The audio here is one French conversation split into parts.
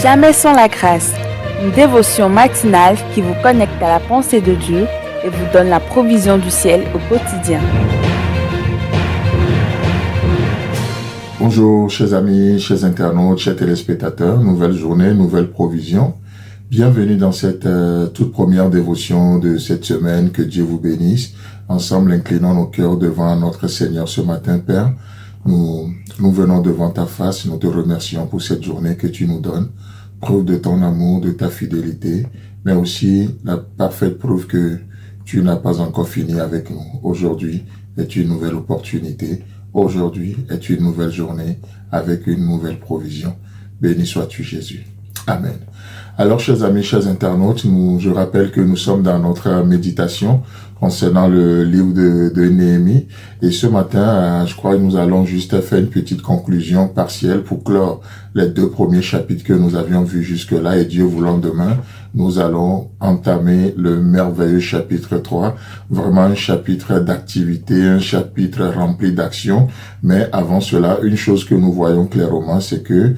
Jamais sans la grâce, une dévotion matinale qui vous connecte à la pensée de Dieu et vous donne la provision du ciel au quotidien. Bonjour chers amis, chers internautes, chers téléspectateurs, nouvelle journée, nouvelle provision. Bienvenue dans cette toute première dévotion de cette semaine, que Dieu vous bénisse. Ensemble, inclinons nos cœurs devant notre Seigneur ce matin, Père. Nous venons devant ta face, nous te remercions pour cette journée que tu nous donnes, preuve de ton amour, de ta fidélité, mais aussi la parfaite preuve que tu n'as pas encore fini avec nous. Aujourd'hui est une nouvelle opportunité, aujourd'hui est une nouvelle journée avec une nouvelle provision. Béni sois-tu Jésus. Amen. Alors, chers amis, chers internautes, je rappelle que nous sommes dans notre méditation concernant le livre de Néhémie. Et ce matin, je crois que nous allons juste faire une petite conclusion partielle pour clore les 2 premiers chapitres que nous avions vus jusque-là. Et Dieu voulant, demain, nous allons entamer le merveilleux chapitre 3. Vraiment un chapitre d'activité, un chapitre rempli d'action. Mais avant cela, une chose que nous voyons clairement, c'est que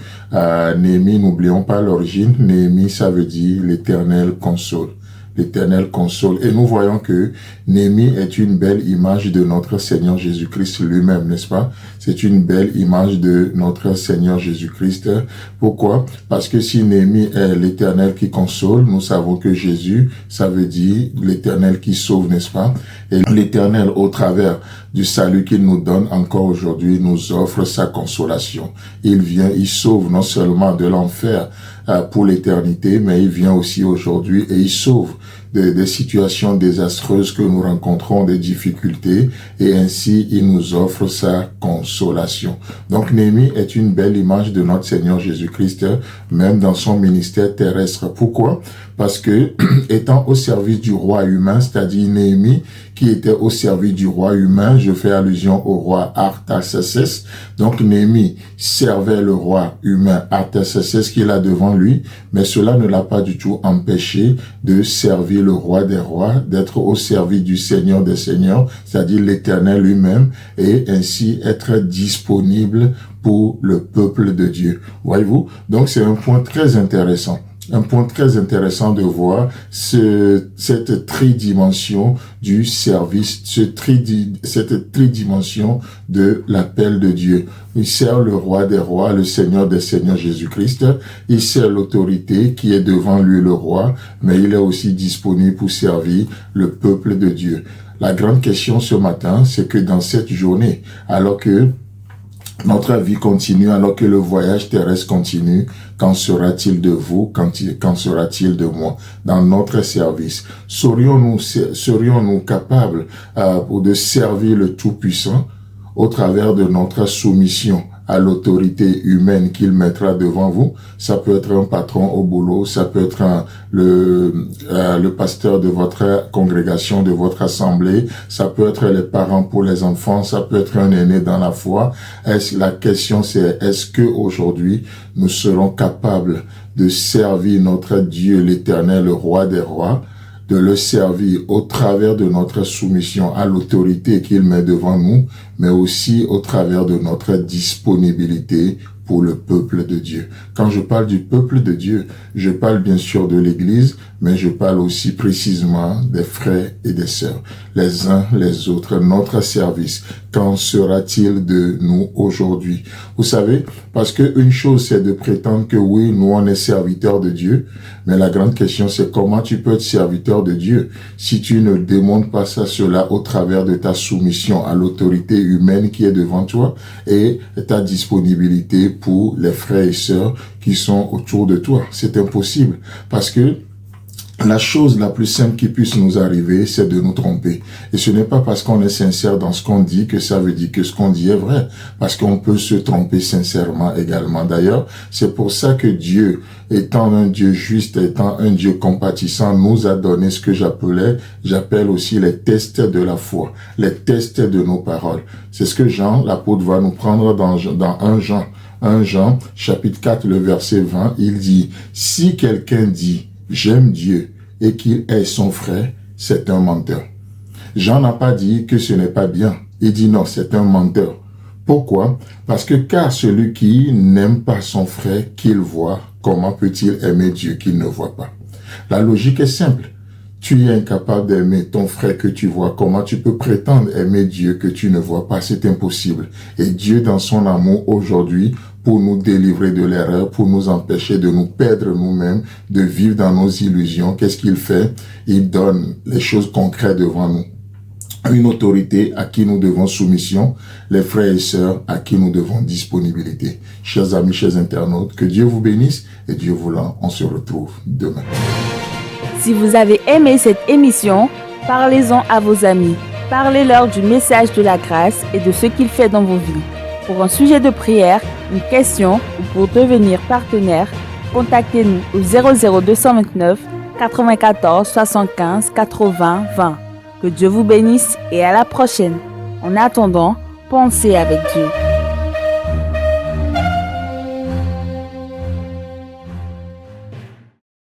Néhémie, n'oublions pas l'origine. Néhémie, ça veut dire l'Éternel console. L'Éternel console. Et nous voyons que Néhémie est une belle image de notre Seigneur Jésus-Christ lui-même, n'est-ce pas? C'est une belle image de notre Seigneur Jésus-Christ. Pourquoi? Parce que si Néhémie est l'Éternel qui console, nous savons que Jésus, ça veut dire l'Éternel qui sauve, n'est-ce pas? Et l'Éternel, au travers du salut qu'il nous donne encore aujourd'hui, nous offre sa consolation. Il vient, il sauve non seulement de l'enfer pour l'éternité, mais il vient aussi aujourd'hui et il sauve des situations désastreuses que nous rencontrons, des difficultés, et ainsi il nous offre sa consolation. Donc Néhémie est une belle image de notre Seigneur Jésus-Christ, même dans son ministère terrestre. Pourquoi? Parce que, étant au service du roi humain, c'est-à-dire Néhémie, qui était au service du roi humain, je fais allusion au roi Artaxerxès. Donc Néhémie servait le roi humain Artaxerxès qu'il a devant lui, mais cela ne l'a pas du tout empêché de servir le roi des rois, d'être au service du Seigneur des seigneurs, c'est-à-dire l'Éternel lui-même, et ainsi être disponible pour le peuple de Dieu. Voyez-vous? Donc c'est un point très intéressant. Un point très intéressant de voir cette tridimension du service, cette tridimension de l'appel de Dieu. Il sert le roi des rois, le Seigneur des seigneurs Jésus-Christ. Il sert l'autorité qui est devant lui, le roi, mais il est aussi disponible pour servir le peuple de Dieu. La grande question ce matin, c'est que dans cette journée, alors que notre vie continue, alors que le voyage terrestre continue, qu'en sera-t-il de vous, qu'en sera-t-il de moi, dans notre service? Serions-nous capables de servir le Tout-Puissant au travers de notre soumission à l'autorité humaine qu'il mettra devant vous? Ça peut être un patron au boulot, ça peut être le pasteur de votre congrégation, de votre assemblée, ça peut être les parents pour les enfants, ça peut être un aîné dans la foi. La question c'est, est-ce que aujourd'hui nous serons capables de servir notre Dieu, l'Éternel, le roi des rois, de le servir au travers de notre soumission à l'autorité qu'il met devant nous, mais aussi au travers de notre disponibilité pour le peuple de Dieu. Quand je parle du peuple de Dieu, je parle bien sûr de l'Église, mais je parle aussi précisément des frères et des sœurs, les uns les autres, notre service. Qu'en sera-t-il de nous aujourd'hui? Vous savez, parce que une chose c'est de prétendre que oui, nous on est serviteurs de Dieu, mais la grande question c'est comment tu peux être serviteur de Dieu si tu ne démontres pas cela au travers de ta soumission à l'autorité humaine qui est devant toi et ta disponibilité pour les frères et sœurs qui sont autour de toi. C'est impossible parce que la chose la plus simple qui puisse nous arriver, c'est de nous tromper. Et ce n'est pas parce qu'on est sincère dans ce qu'on dit que ça veut dire que ce qu'on dit est vrai. Parce qu'on peut se tromper sincèrement également. D'ailleurs, c'est pour ça que Dieu, étant un Dieu juste, étant un Dieu compatissant, nous a donné ce que j'appelle aussi les tests de la foi. Les tests de nos paroles. C'est ce que Jean, l'apôtre, va nous prendre dans 1 Jean, chapitre 4, le verset 20. Il dit, si quelqu'un dit, j'aime Dieu et qu'il est son frère, c'est un menteur. Jean n'a pas dit que ce n'est pas bien. Il dit non, c'est un menteur. Pourquoi? Parce que car celui qui n'aime pas son frère qu'il voit comment peut-il aimer Dieu qu'il ne voit pas? La logique est simple. Tu es incapable d'aimer ton frère que tu vois. Comment tu peux prétendre aimer Dieu que tu ne vois pas? C'est impossible. Et Dieu, dans son amour aujourd'hui, pour nous délivrer de l'erreur, pour nous empêcher de nous perdre nous-mêmes, de vivre dans nos illusions, qu'est-ce qu'il fait? Il donne les choses concrètes devant nous. Une autorité à qui nous devons soumission, les frères et sœurs à qui nous devons disponibilité. Chers amis, chers internautes, que Dieu vous bénisse et Dieu voulant, on se retrouve demain. Si vous avez aimé cette émission, parlez-en à vos amis. Parlez-leur du message de la grâce et de ce qu'il fait dans vos vies. Pour un sujet de prière, une question ou pour devenir partenaire, contactez-nous au 00229 94 75 80 20. Que Dieu vous bénisse et à la prochaine. En attendant, pensez avec Dieu.